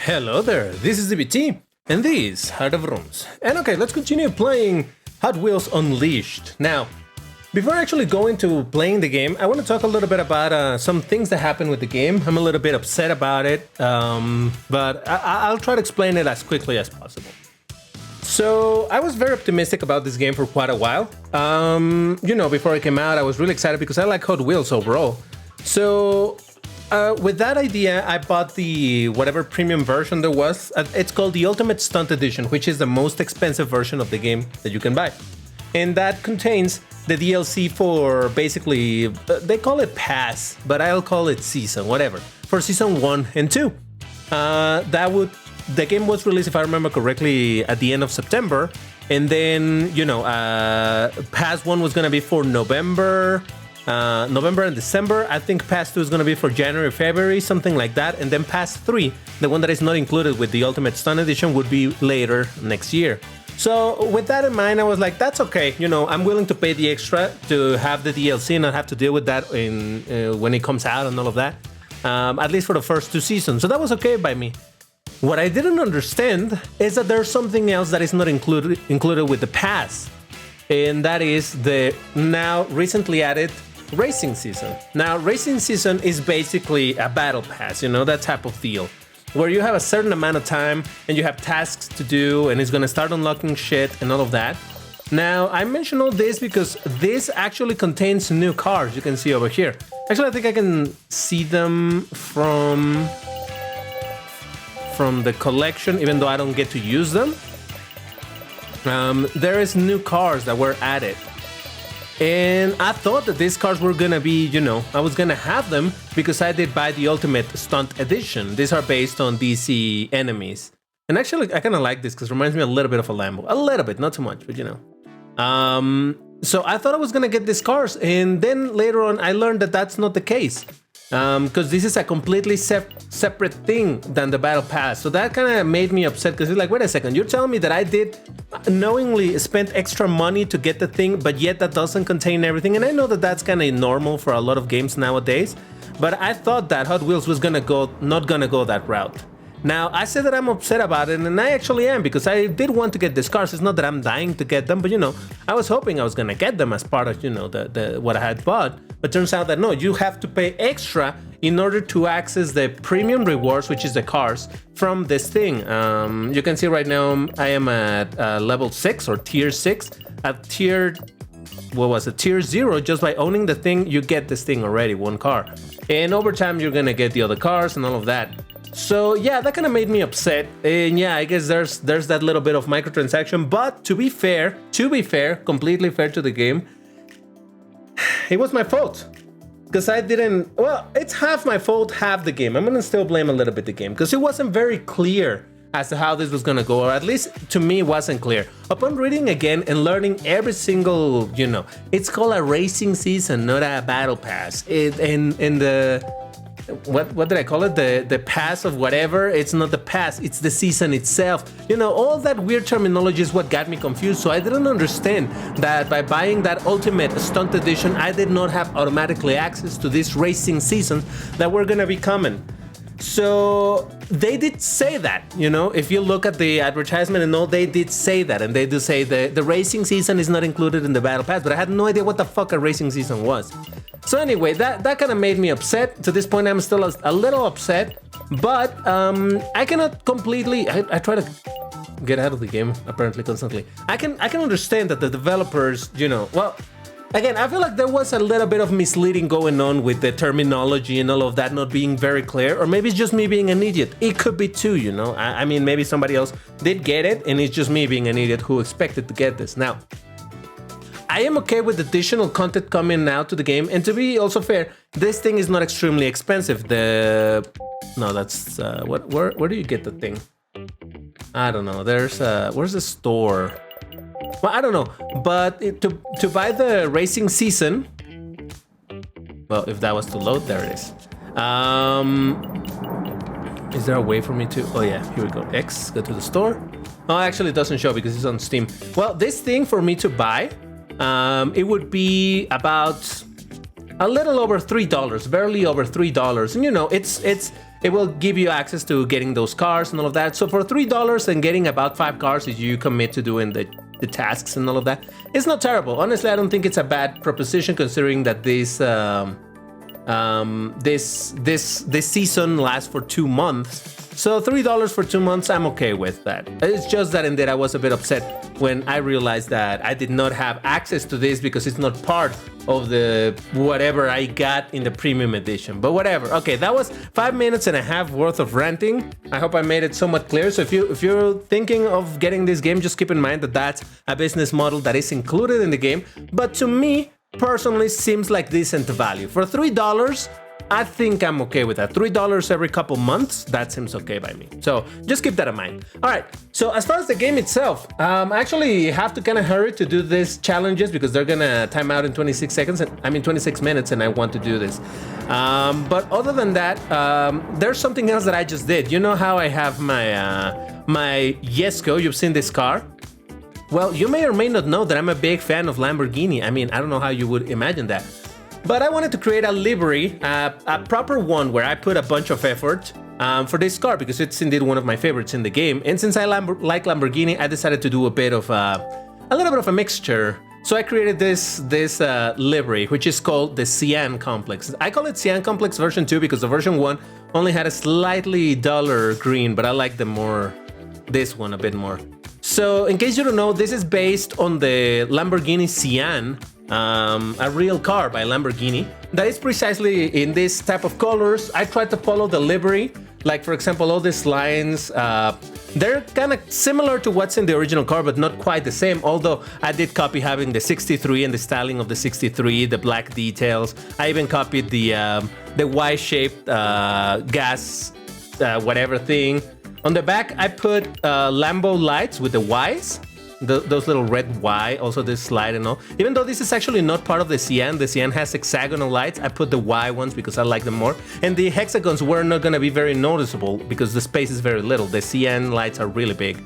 Hello there, this is DBT, and these are the rooms. And okay, let's continue playing Hot Wheels Unleashed. Now, before actually going to playing the game, I want to talk a little bit about some things that happened with the game. I'm a little bit upset about it, but I'll try to explain it as quickly as possible. So, I was very optimistic about this game for quite a while. Before it came out, I was really excited because I like Hot Wheels overall. So, with that idea, I bought the whatever premium version there was. It's called the Ultimate Stunt Edition, which is the most expensive version of the game that you can buy. And that contains the DLC for basically, they call it Pass, but I'll call it Season, whatever, for Season 1 and 2. The game was released, if I remember correctly, at the end of September. And then, Pass 1 was going to be for November and December. I think Pass 2 is going to be for January, February, something like that. And then Pass 3, the one that is not included with the Ultimate Stunt Edition, would be later next year. So with that in mind, I was like, that's okay. I'm willing to pay the extra to have the DLC and not have to deal with that when it comes out and all of that, at least for the first 2 seasons. So that was okay by me. What I didn't understand is that there's something else that is not included with the Pass. And that is the now recently added Racing Season. Now, Racing Season is basically a battle pass, that type of deal, where you have a certain amount of time and you have tasks to do and it's going to start unlocking shit and all of that. Now, I mention all this because this actually contains new cars you can see over here. Actually, I think I can see them from the collection, even though I don't get to use them. There is new cars that were added. And I thought that these cars were gonna be, I was gonna have them because I did buy the Ultimate Stunt Edition. These are based on DC enemies. And actually, I kind of like this because it reminds me a little bit of a Lambo. A little bit, not too much, but So I thought I was gonna get these cars. And then later on, I learned that that's not the case. Because this is a completely separate thing than the Battle Pass. So that kind of made me upset because it's like, wait a second, you're telling me that I did knowingly spend extra money to get the thing, but yet that doesn't contain everything. And I know that that's kind of normal for a lot of games nowadays, but I thought that Hot Wheels was not gonna go that route. Now, I said that I'm upset about it, and I actually am, because I did want to get these cars. It's not that I'm dying to get them, but I was hoping I was gonna get them as part of the what I had bought. But turns out that no, you have to pay extra in order to access the premium rewards, which is the cars from this thing. You can see right now I am at level 6 or tier 6. At tier 0, just by owning the thing, you get this thing already, one car. And over time, you're gonna get the other cars and all of that. So yeah, that kind of made me upset. And yeah, I guess there's that little bit of microtransaction. But to be fair, completely fair to the game, it was my fault. Because I didn't, it's half my fault, half the game. I'm gonna still blame a little bit the game because it wasn't very clear as to how this was gonna go, or at least to me it wasn't clear. Upon reading again and learning every single, it's called a racing season, not a battle pass. What did I call it? The pass of whatever. It's not the pass, it's the season itself. All that weird terminology is what got me confused. So I didn't understand that by buying that Ultimate Stunt Edition, I did not have automatically access to these racing seasons that were gonna be coming. So they did say that, if you look at the advertisement and all, they did say that. And they do say the racing season is not included in the battle pass, but I had no idea what the fuck a racing season was. So anyway, that kind of made me upset. To this point, I'm still a little upset, but I cannot completely, I try to get out of the game apparently constantly. I can understand that the developers, again, I feel like there was a little bit of misleading going on with the terminology and all of that not being very clear, or maybe it's just me being an idiot. It could be too, I mean, maybe somebody else did get it, and it's just me being an idiot who expected to get this. Now, I am okay with additional content coming now to the game, and to be also fair, this thing is not extremely expensive. Where do you get the thing? I don't know. Where's the store? Well, I don't know, but to buy the racing season, well, if that was to load, there it is. Is there a way for me to? Oh yeah, here we go. X, go to the store. Oh, actually, it doesn't show because it's on Steam. Well, this thing for me to buy, it would be about a little over $3, barely over $3, and it's it will give you access to getting those cars and all of that. So for $3 and getting about 5 cars if you commit to doing the tasks and all of that, it's not terrible. Honestly, I don't think it's a bad proposition considering that this season lasts for 2 months. So $3 for 2 months, I'm okay with that. It's just that indeed I was a bit upset when I realized that I did not have access to this because it's not part of the whatever I got in the premium edition. But whatever. Okay, that was 5 minutes and a half worth of ranting. I hope I made it somewhat clear. So if you're thinking of getting this game, just keep in mind that that's a business model that is included in the game. But to me, personally, seems like decent value. For $3, I think I'm okay with that. $3 every couple months, that seems okay by me. So just keep that in mind. All right, so as far as the game itself, I actually have to kind of hurry to do these challenges because they're gonna time out in 26 seconds. 26 minutes, and I want to do this. But other than that, there's something else that I just did. You know how I have my Jesko, you've seen this car? Well, you may or may not know that I'm a big fan of Lamborghini. I mean, I don't know how you would imagine that. But I wanted to create a livery, a proper one where I put a bunch of effort for this car because it's indeed one of my favorites in the game. And since I like Lamborghini, I decided to do a little bit of a mixture. So I created this livery, which is called the Cyan Complex. I call it Cyan Complex version 2 because the version 1 only had a slightly duller green, but I like this one a bit more. So in case you don't know, this is based on the Lamborghini Cyan, a real car by Lamborghini that is precisely in this type of colors. I tried to follow the livery, like for example, all these lines, they're kind of similar to what's in the original car, but not quite the same, although I did copy having the 63 and the styling of the 63, the black details. I even copied the Y-shaped gas whatever thing. On the back, I put Lambo lights with the Ys, those little red Y, also this slide and all. Even though this is actually not part of the Cyan has hexagonal lights, I put the Y ones because I like them more. And the hexagons were not going to be very noticeable because the space is very little. The Cyan lights are really big.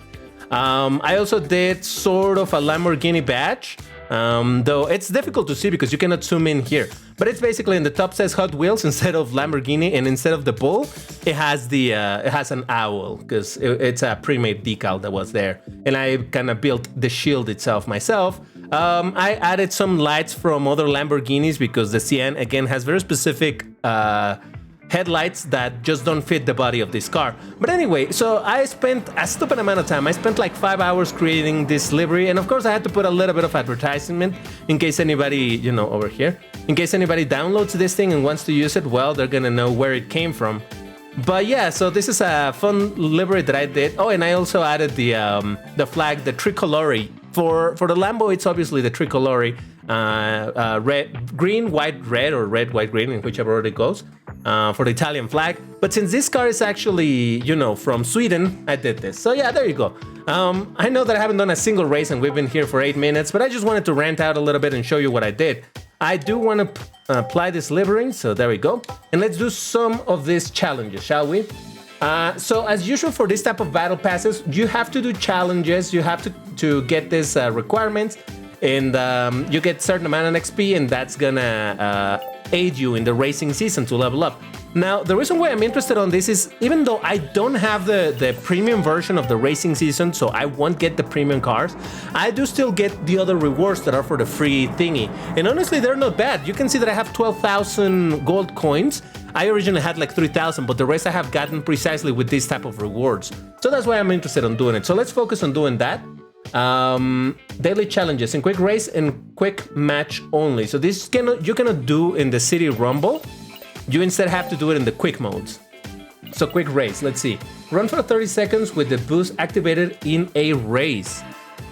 I also did sort of a Lamborghini badge, though it's difficult to see because you cannot zoom in here. But it's basically in the top says Hot Wheels instead of Lamborghini, and instead of the bull, it has an owl because it's a pre-made decal that was there. And I kind of built the shield itself myself. I added some lights from other Lamborghinis because the Cyan again has very specific headlights that just don't fit the body of this car. But anyway, so I spent a stupid amount of time. I spent like 5 hours creating this livery, and of course I had to put a little bit of advertisement in case anybody, over here, in case anybody downloads this thing and wants to use it, well, they're gonna know where it came from. But yeah, so this is a fun livery that I did. Oh, and I also added the flag, the tricolore. For the Lambo, it's obviously the tricolore, red, green, white, red, or red, white, green, in whichever order it goes, for the Italian flag. But since this car is actually, from Sweden, I did this. So yeah, there you go. I know that I haven't done a single race and we've been here for 8 minutes, but I just wanted to rant out a little bit and show you what I did. I do want to apply this livery, so there we go. And let's do some of these challenges, shall we? So as usual for this type of battle passes, you have to do challenges, you have to get these requirements, and you get certain amount of XP, and that's gonna aid you in the racing season to level up. Now, the reason why I'm interested on this is even though I don't have the premium version of the racing season, so I won't get the premium cars, I do still get the other rewards that are for the free thingy. And honestly, they're not bad. You can see that I have 12,000 gold coins. I originally had like 3,000, but the rest I have gotten precisely with this type of rewards. So that's why I'm interested in doing it. So let's focus on doing that. Daily challenges in quick race and quick match only. So this you cannot do in the City Rumble. You instead have to do it in the quick modes. So quick race, let's see. Run for 30 seconds with the boost activated in a race.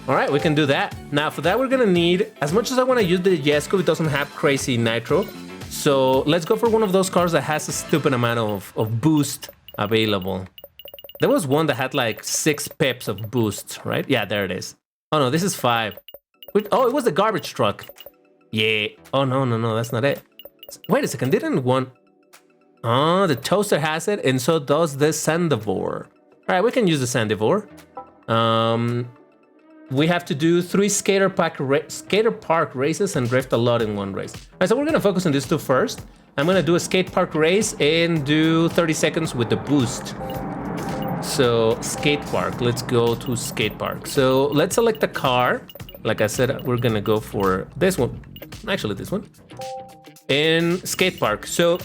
All right, we can do that. Now for that, we're gonna need, as much as I wanna use the Jesko, it doesn't have crazy nitro. So let's go for one of those cars that has a stupid amount of boost available. There was one that had like 6 pips of boost, right? Yeah, there it is. Oh no, this is 5. Oh, it was the garbage truck. Yeah. Oh no, that's not it. Wait a second, didn't one? Oh, the toaster has it, and so does the Sandivore. All right, we can use the Sandivore. We have to do 3 skater park races and drift a lot in one race. All right, so we're gonna focus on these 2 first. I'm gonna do a skate park race and do 30 seconds with the boost. So skate park, let's go to skate park. So let's select a car. Like I said, we're gonna go for this one. Actually, this one. And skate park. So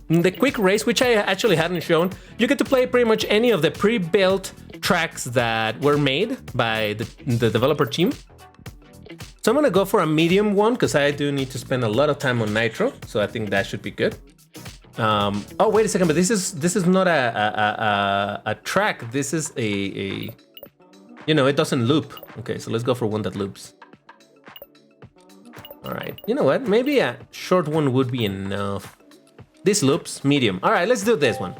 the quick race, which I actually hadn't shown, you get to play pretty much any of the pre-built tracks that were made by the developer team. So I'm gonna go for a medium one because I do need to spend a lot of time on Nitro. So I think that should be good. Oh, wait a second, but this is not a track. This is a you know, it doesn't loop. Okay, so let's go for one that loops. All right, you know what? Maybe a short one would be enough. This loops, medium. All right, let's do this one.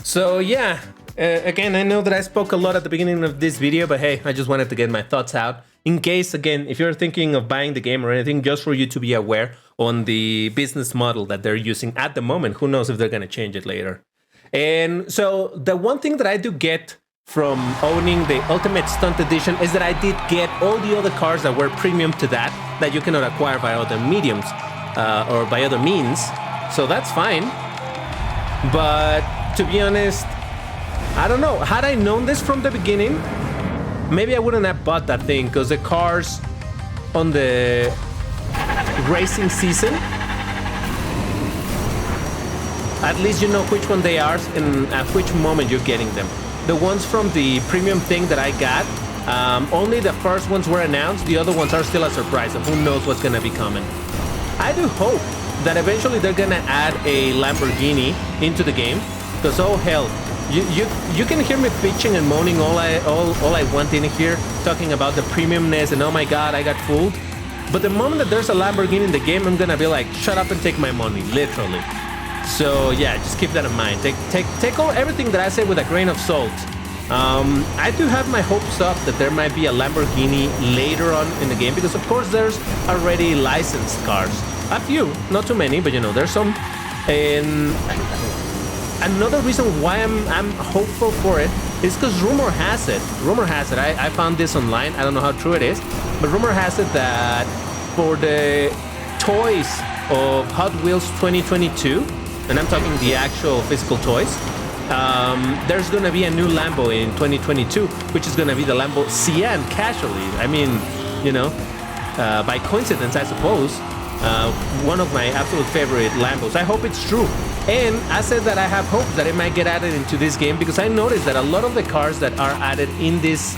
So yeah, again, I know that I spoke a lot at the beginning of this video, but hey, I just wanted to get my thoughts out. In case, again, if you're thinking of buying the game or anything, just for you to be aware on the business model that they're using at the moment. Who knows if they're going to change it later. And so the one thing that I do get from owning the Ultimate Stunt Edition is that I did get all the other cars that were premium to that you cannot acquire by other mediums or by other means. So that's fine. But to be honest, I don't know. Had I known this from the beginning, maybe I wouldn't have bought that thing, because the cars on the racing season, at least you know which one they are and at which moment you're getting them. The ones from the premium thing that I got, only the first ones were announced. The other ones are still a surprise, and who knows what's going to be coming. I do hope that eventually they're going to add a Lamborghini into the game, because oh hell, you can hear me bitching and moaning all I want in here, talking about the premiumness and oh my god, I got fooled. But the moment that there's a Lamborghini in the game, I'm gonna be like, shut up and take my money, literally. So yeah, just keep that in mind. Take everything that I say with a grain of salt. I do have my hopes up that there might be a Lamborghini later on in the game, because of course there's already licensed cars. A few, not too many, but you know, there's some. And another reason why I'm hopeful for it is because rumor has it, I found this online, I don't know how true it is, but rumor has it that for the toys of Hot Wheels 2022, and I'm talking the actual physical toys, there's gonna be a new Lambo in 2022, which is gonna be the Lambo Cyan, casually. I mean, you know, by coincidence, I suppose, one of my absolute favorite Lambos. I hope it's true. And I said that I have hope that it might get added into this game, because I noticed that a lot of the cars that are added in this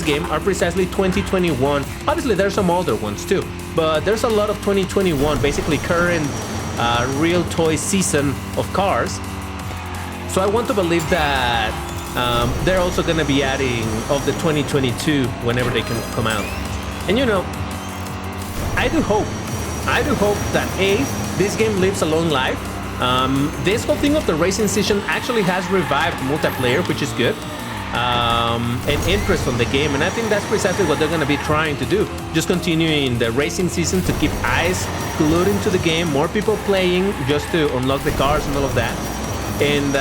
game are precisely 2021. Obviously, there's some older ones too, but there's a lot of 2021, basically current real toy season of cars. So I want to believe that they're also going to be adding of the 2022 whenever they can come out. And you know, I do hope that this game lives a long life. This whole thing of the racing season actually has revived multiplayer, which is good, and interest on the game, and I think that's precisely what they're going to be trying to do, just continuing the racing season to keep eyes glued into the game, more people playing just to unlock the cars and all of that. And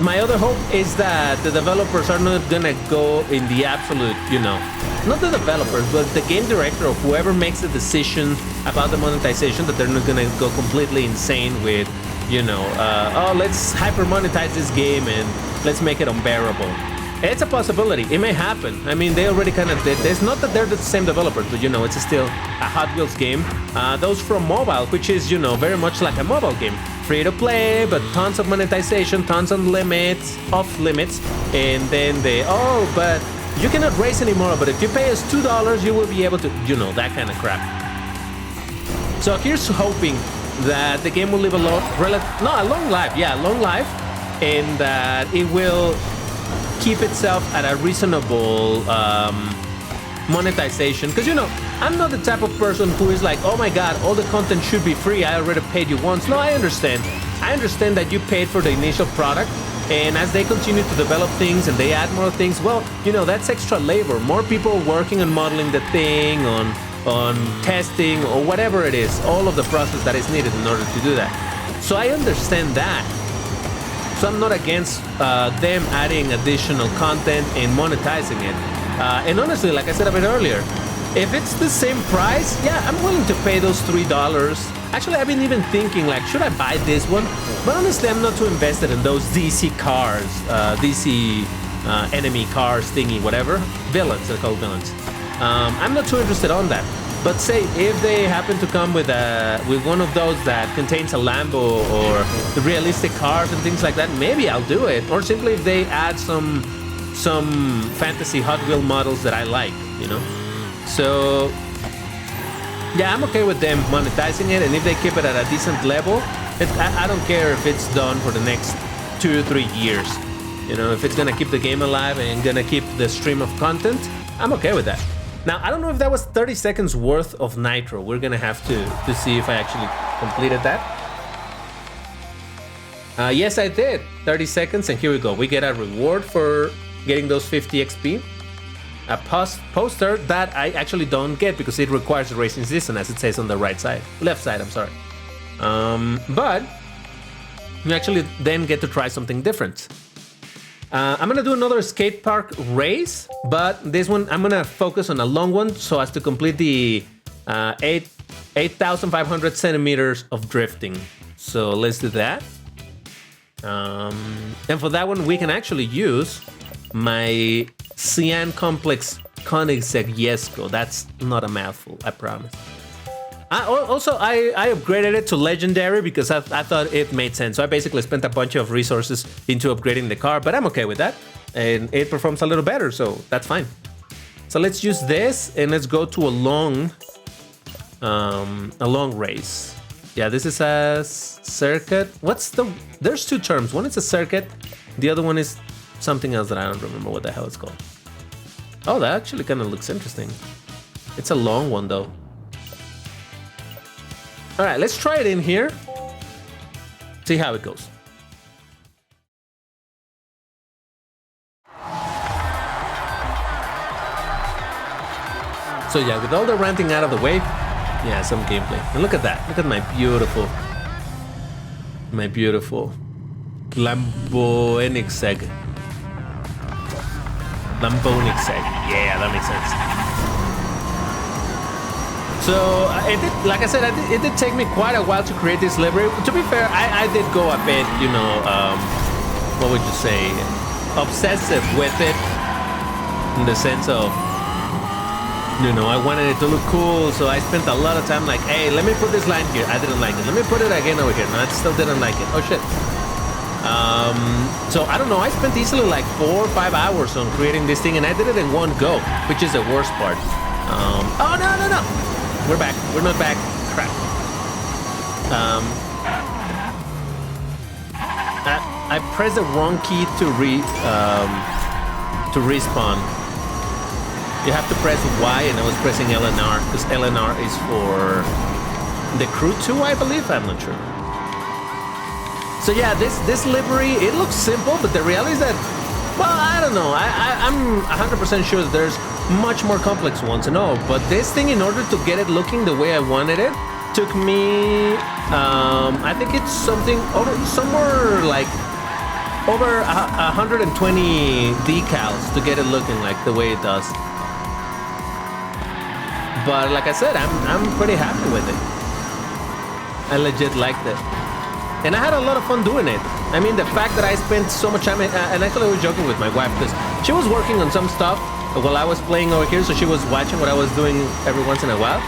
my other hope is that the developers are not going to go in the absolute, you know, not the developers, but the game director or whoever makes the decision about the monetization, that they're not going to go completely insane with, you know, oh, let's hyper monetize this game and let's make it unbearable. It's a possibility. It may happen. I mean, they already kind of did. It's not that they're the same developers, but you know, it's still a Hot Wheels game. Those from mobile, which is, you know, very much like a mobile game. Free to play, but tons of monetization, tons of limits, off limits, and then oh, but you cannot race anymore, but if you pay us $2, you will be able to, you know, that kind of crap. So here's hoping that the game will live a long life, and that it will keep itself at a reasonable monetization. Because, you know, I'm not the type of person who is like, oh my god, all the content should be free, I already paid you once. No, I understand that you paid for the initial product, and as they continue to develop things and they add more things, well, you know, that's extra labor, more people working on modeling the thing, on testing, or whatever it is, all of the process that is needed in order to do that. So I understand that. So I'm not against them adding additional content and monetizing it. And honestly, like I said a bit earlier, if it's the same price, yeah, I'm willing to pay those $3 Actually, I've been even thinking, like, should I buy this one? But honestly, I'm not too invested in those DC cars, DC enemy cars thingy, whatever. Villains, they're called villains. I'm not too interested on that. But say if they happen to come with one of those that contains a Lambo or the realistic cars and things like that, maybe I'll do it. Or simply if they add some fantasy Hot Wheel models that I like, you know. So yeah, I'm okay with them monetizing it, and if they keep it at a decent level, I don't care if it's done for the next 2 or 3 years. You know, if it's gonna keep the game alive and gonna keep the stream of content, I'm okay with that. Now, I don't know if that was 30 seconds worth of nitro. We're gonna have to see if I actually completed that. Yes, I did. 30 seconds, and here we go. We get a reward for getting those 50 XP. A poster that I actually don't get because it requires a racing season, as it says on the right side. Left side, I'm sorry. But you actually then get to try something different. I'm gonna do another skate park race, but this one I'm gonna focus on a long one so as to complete the 8,500 centimeters of drifting. So let's do that. And for that one, we can actually use my Cyan Complex Koenigsegg Jesko. That's not a mouthful, I promise. I upgraded it to Legendary because I thought it made sense. So I basically spent a bunch of resources into upgrading the car, but I'm okay with that. And it performs a little better, so that's fine. So let's use this and let's go to a long race. Yeah, this is a circuit. There's two terms. One is a circuit. The other one is something else that I don't remember what the hell it's called. Oh, that actually kind of looks interesting. It's a long one though. All right, let's try it in here. See how it goes. So yeah, with all the ranting out of the way, yeah, some gameplay. And look at that. Look at my beautiful Lambo-Koenigsegg. Yeah, that makes sense. So like I said, it did take me quite a while to create this livery. To be fair, I did go a bit, you know, what would you say, obsessive with it, in the sense of, you know, I wanted it to look cool, so I spent a lot of time like, hey, let me put this line here. I didn't like it. Let me put it again over here. No, I still didn't like it. Oh shit. So I don't know, I spent easily like 4 or 5 hours on creating this thing, and I did it in one go, which is the worst part. Oh no. We're back. We're not back. Crap. I pressed the wrong key to respawn. You have to press Y, and I was pressing LNR because LNR is for the crew 2, I believe. I'm not sure. So yeah, this livery, it looks simple, but the reality is that, well, I don't know. I'm 100% sure that there's much more complex ones and all, but this thing, in order to get it looking the way I wanted it, took me, I think it's somewhere like over 120 decals to get it looking like the way it does. But like I said, I'm pretty happy with it. I legit liked it. And I had a lot of fun doing it. I mean, the fact that I spent so much time, and actually I was joking with my wife because she was working on some stuff while I was playing over here, so she was watching what I was doing every once in a while.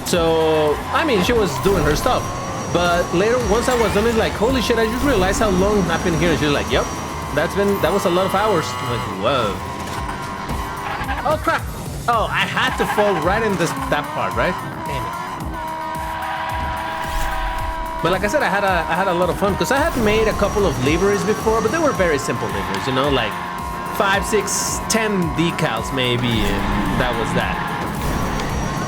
So, I mean, she was doing her stuff. But later, once I was done, it's like, holy shit, I just realized how long I've been here. And she's like, yep, that was a lot of hours. I'm like, whoa. Oh, crap. Oh, I had to fall right in that part, right? Damn it. But like I said, I had a lot of fun because I had made a couple of liveries before, but they were very simple liveries, you know, like 5, 6, 10 decals maybe, and that was that.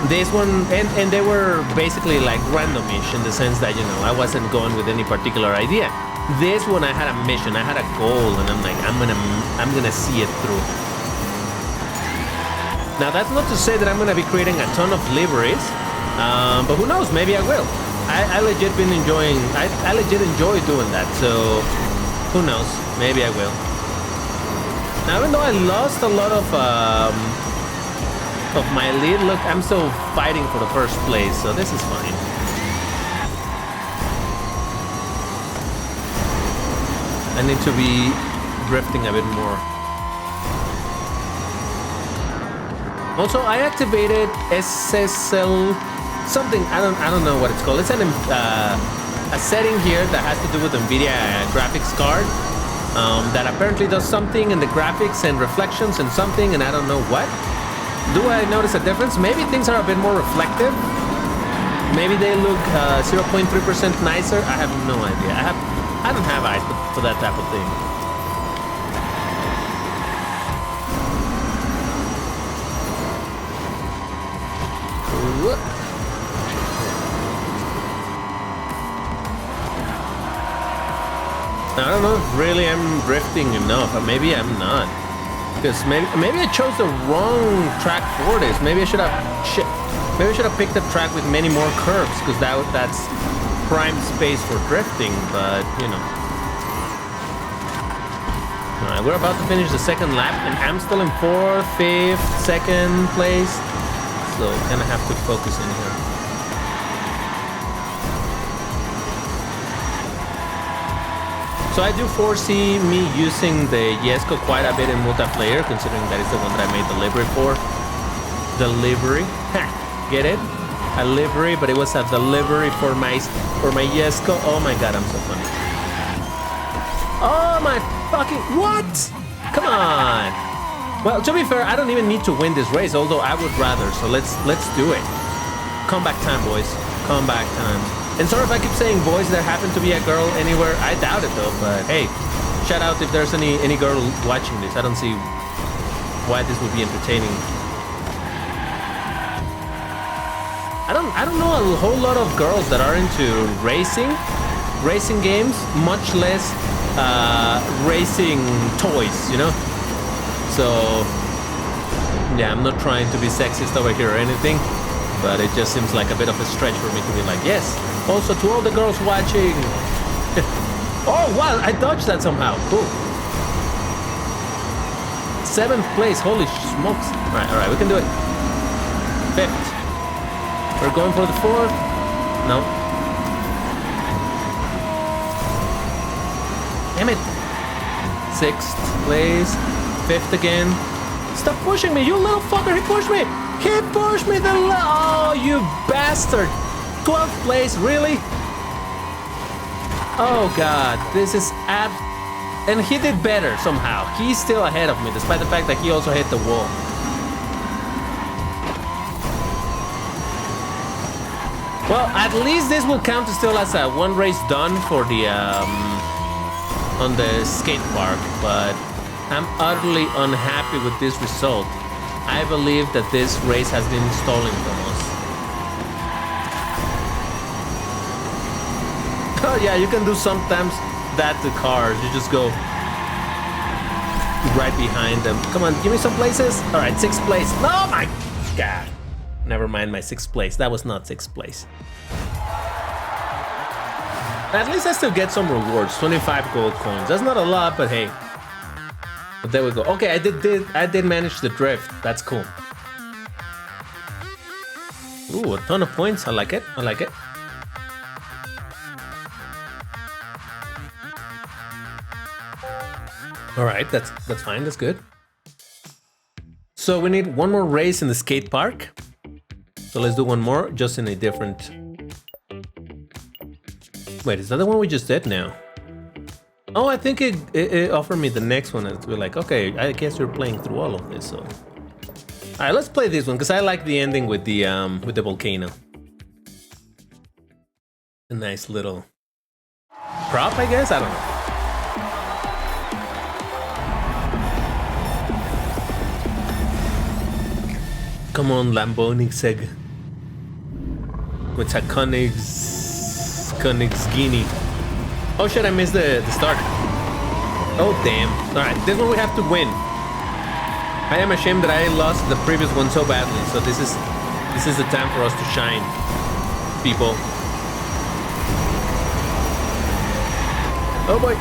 This one, and they were basically like randomish in the sense that, you know, I wasn't going with any particular idea. This one, I had a mission, I had a goal, and I'm like, I'm gonna see it through. Now, that's not to say that I'm gonna be creating a ton of liveries, but who knows? Maybe I will. I legit enjoy doing that, so who knows? Maybe I will. Now, even though I lost a lot of my lead, look, I'm still fighting for the first place, so this is fine. I need to be drifting a bit more. Also, I activated SSL something. I don't know what it's called. It's a setting here that has to do with NVIDIA graphics card that apparently does something in the graphics and reflections and something, and I don't know what. Do I notice a difference? Maybe things are a bit more reflective. Maybe they look 0.3% nicer. I have no idea. I don't have eyes for that type of thing. I don't know if really I'm drifting enough, or maybe I'm not. Because maybe I chose the wrong track for this. Maybe I should have picked a track with many more curves, because that's prime space for drifting, but you know. Alright, we're about to finish the second lap, and I'm still in 4th, 5th, 2nd place. So kinda have to focus in here. So I do foresee me using the Yesco quite a bit in multiplayer, considering that is the one that I made the livery for. Delivery. Get it? A livery, but it was a delivery for my Yesco. Oh my god, I'm so funny. Oh my fucking... What? Come on. Well, to be fair, I don't even need to win this race, although I would rather. So let's do it. Comeback time, boys. Comeback time. And sorry if I keep saying boys, there happen to be a girl anywhere. I doubt it though, but hey, shout out if there's any girl watching this. I don't see why this would be entertaining. I don't know a whole lot of girls that are into racing games, much less racing toys, you know? So yeah, I'm not trying to be sexist over here or anything, but it just seems like a bit of a stretch for me to be like, yes, also to all the girls watching. Oh wow, I dodged that somehow. Cool. 7th place, holy smokes. All right, we can do it. 5th. We're going for the 4th. No. Damn it. 6th place. 5th again. Stop pushing me, you little fucker. He pushed me. He pushed me. Oh, you bastard. 12th place, really? Oh god, this is and he did better somehow. He's still ahead of me, despite the fact that he also hit the wall. Well, at least this will count still as a one race done for the on the skate park, but I'm utterly unhappy with this result. I believe that this race has been stolen from us. Oh yeah, you can do sometimes that to cars. You just go right behind them. Come on, give me some places. All right, 6th place. Oh my god. Never mind my 6th place. That was not 6th place. At least I still get some rewards. 25 gold coins. That's not a lot, but hey. But there we go. Okay, I did manage the drift. That's cool. Ooh, a ton of points. I like it. I like it. All right, that's fine. That's good. So we need one more race in the skate park. So let's do one more, just in a different... Wait, is that the one we just did now? Oh, I think it offered me the next one, and to be like, okay, I guess you're playing through all of this. So, all right, let's play this one because I like the ending with the volcano. A nice little prop, I guess. I don't know. Come on, Lambonixeg. What's a Königsguinea? Oh shit, I missed the start. Oh damn. Alright, this one we have to win. I am ashamed that I lost the previous one so badly, so this is the time for us to shine, people. Oh boy.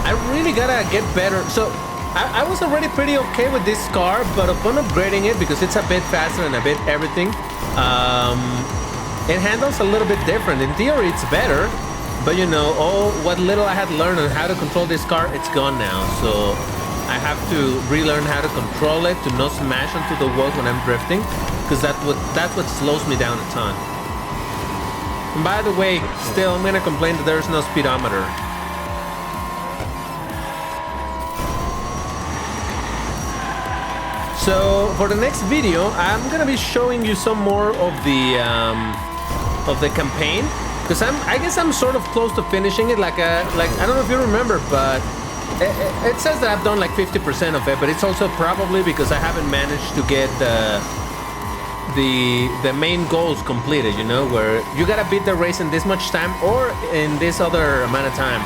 I really gotta get better. So I was already pretty okay with this car, but upon upgrading it, because it's a bit faster and a bit everything, it handles a little bit different. In theory, it's better, But you know, all what little I had learned on how to control this car, it's gone now. So I have to relearn how to control it, to not smash onto the walls when I'm drifting, because that's what slows me down a ton. And by the way, still I'm gonna complain that there's no speedometer. So for the next video, I'm gonna be showing you some more of the campaign, because I guess I'm sort of close to finishing it. Like I don't know if you remember, but it says that I've done like 50% of it, but it's also probably because I haven't managed to get the main goals completed. You know, where you gotta beat the race in this much time or in this other amount of time.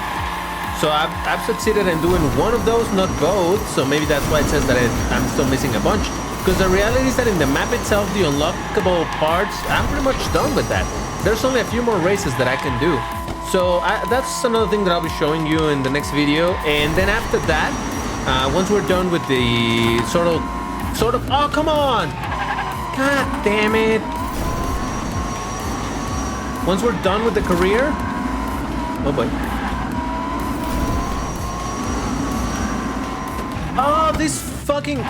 So I've succeeded in doing one of those, not both. So maybe that's why it says that I'm still missing a bunch. Because the reality is that in the map itself, the unlockable parts, I'm pretty much done with that. There's only a few more races that I can do. So that's another thing that I'll be showing you in the next video. And then after that, once we're done with the sort of, oh, come on! God damn it! Once we're done with the career, oh boy. Oh, this fucking...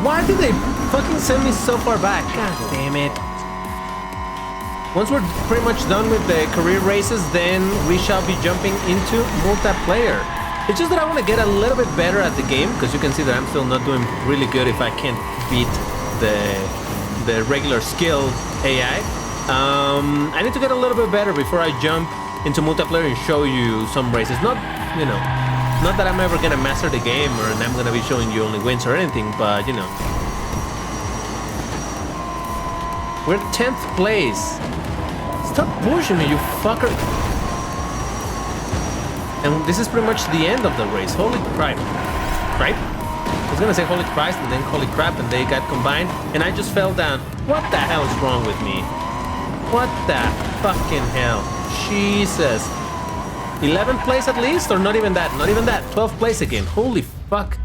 Why did they fucking send me so far back? God damn it. Once we're pretty much done with the career races, then we shall be jumping into multiplayer. It's just that I want to get a little bit better at the game, because you can see that I'm still not doing really good if I can't beat the regular skill AI. I need to get a little bit better before I jump into multiplayer and show you some races. Not, you know... Not that I'm ever gonna master the game or I'm gonna be showing you only wins or anything, but you know. We're 10th place. Stop pushing me, you fucker. And this is pretty much the end of the race. Holy crap. Right? I was gonna say holy Christ and then holy crap, and they got combined and I just fell down. What the hell is wrong with me? What the fucking hell? Jesus. 11th place at least, or not even that? Not even that. 12th place again. Holy fuck.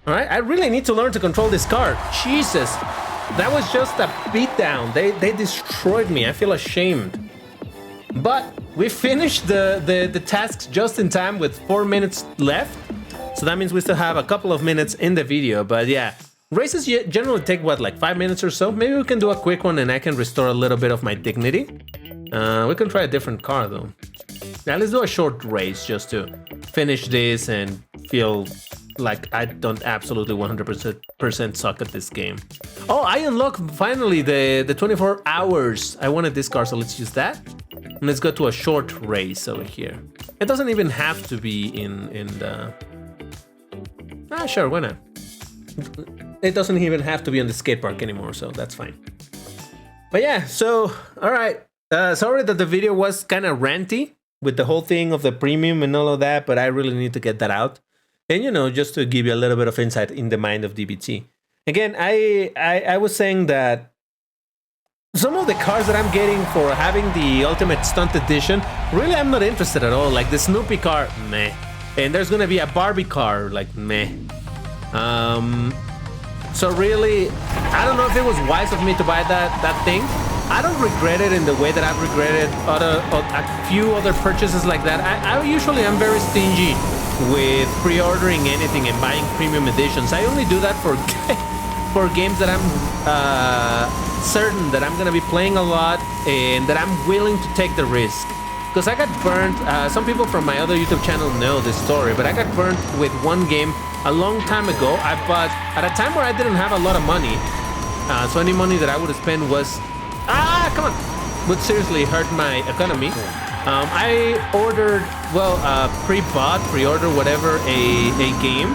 All right, I really need to learn to control this car. Jesus, that was just a beatdown. They destroyed me. I feel ashamed. But we finished the tasks just in time with 4 minutes left. So that means we still have a couple of minutes in the video. But yeah, races generally take what, like 5 minutes or so? Maybe we can do a quick one and I can restore a little bit of my dignity. We can try a different car though. Now let's do a short race just to finish this and feel like I don't absolutely 100% suck at this game. Oh, I unlocked finally the 24 hours. I wanted this car, so let's use that. And let's go to a short race over here. It doesn't even have to be in the... Ah, sure, why not? It doesn't even have to be on the skate park anymore, so that's fine. But yeah, so, all right. Sorry that the video was kind of ranty with the whole thing of the premium and all of that, but I really need to get that out. And, you know, just to give you a little bit of insight in the mind of DBT. Again, I was saying that some of the cars that I'm getting for having the Ultimate Stunt Edition, really I'm not interested at all. Like the Snoopy car, meh. And there's gonna be a Barbie car, like meh. So really, I don't know if it was wise of me to buy that thing. I don't regret it in the way that I've regretted a few other purchases like that. I usually am very stingy with pre-ordering anything and buying premium editions. I only do that for games that I'm certain that I'm gonna be playing a lot and that I'm willing to take the risk. Because I got burnt, some people from my other YouTube channel know this story, but I got burnt with one game a long time ago. I bought, at a time where I didn't have a lot of money, so any money that I would have spent was, come on, would seriously hurt my economy. I ordered, well, pre-order, whatever, a game.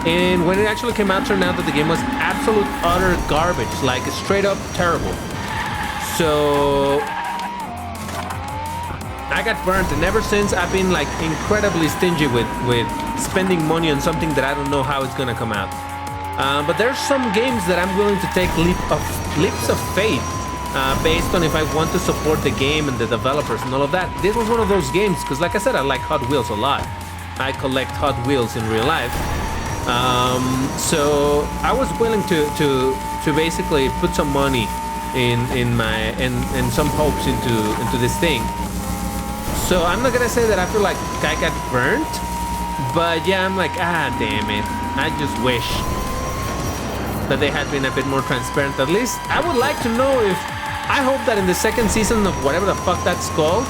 And when it actually came out, turned out that the game was absolute utter garbage, like straight up terrible. So I got burnt, and ever since I've been like incredibly stingy with spending money on something that I don't know how it's gonna come out. But there's some games that I'm willing to take leaps of faith based on if I want to support the game and the developers and all of that. This was one of those games because, like I said, I like Hot Wheels a lot. I collect Hot Wheels in real life. So I was willing to basically put some money in some hopes into this thing. So I'm not gonna say that I feel like I got burnt, but yeah, I'm like, damn it. I just wish that they had been a bit more transparent. At least I would like to know if, I hope that in the second season of whatever the fuck that's called,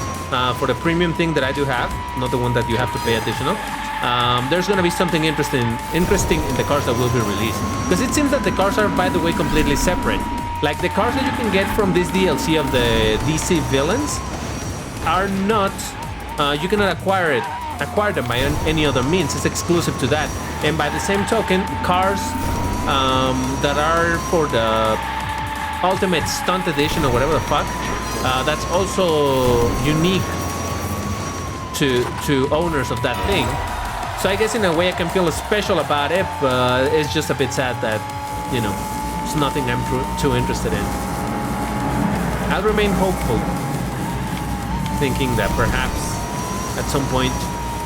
for the premium thing that I do have, not the one that you have to pay additional, there's gonna be something interesting in the cars that will be released. Because it seems that the cars are, by the way, completely separate. Like the cars that you can get from this DLC of the DC villains are not, you cannot acquire them by any other means. It's exclusive to that. And by the same token, cars that are for the Ultimate Stunt Edition or whatever the fuck, that's also unique to owners of that thing. So I guess in a way I can feel special about it, but it's just a bit sad that, you know, it's nothing I'm too interested in. I'll remain hopeful, thinking that perhaps at some point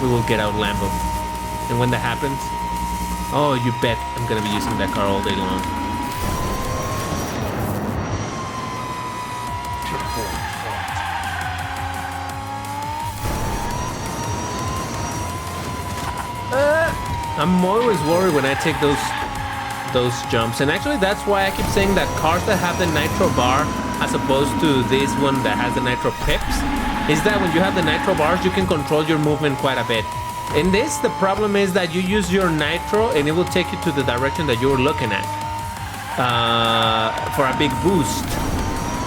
we will get out Lambo. And when that happens, oh, you bet I'm gonna be using that car all day long. I'm always worried when I take those jumps, and actually that's why I keep saying that cars that have the nitro bar as opposed to this one that has the nitro pips is that when you have the nitro bars you can control your movement quite a bit. In this, the problem is that you use your nitro and it will take you to the direction that you're looking at for a big boost.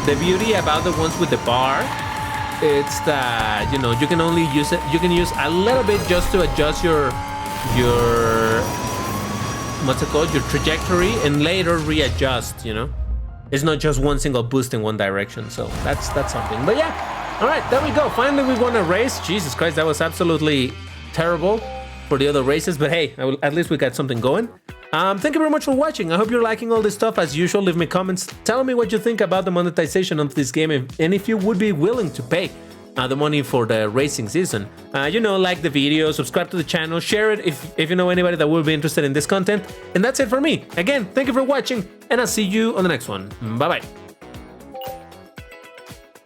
The beauty about the ones with the bar, it's that, you know, you can only use it, you can use a little bit just to adjust your what's it called, your trajectory, and later readjust, you know. It's not just one single boost in one direction, so that's something. But yeah, all right, there we go. Finally we won a race. Jesus Christ, that was absolutely terrible for the other races, but hey, at least we got something going. Thank you very much for watching. I hope you're liking all this stuff. As usual, leave me comments, tell me what you think about the monetization of this game, and if you would be willing to pay the money for the racing season. You know, like the video, subscribe to the channel, share it if you know anybody that will be interested in this content. And that's it for me. Again, thank you for watching, and I'll see you on the next one. Bye bye.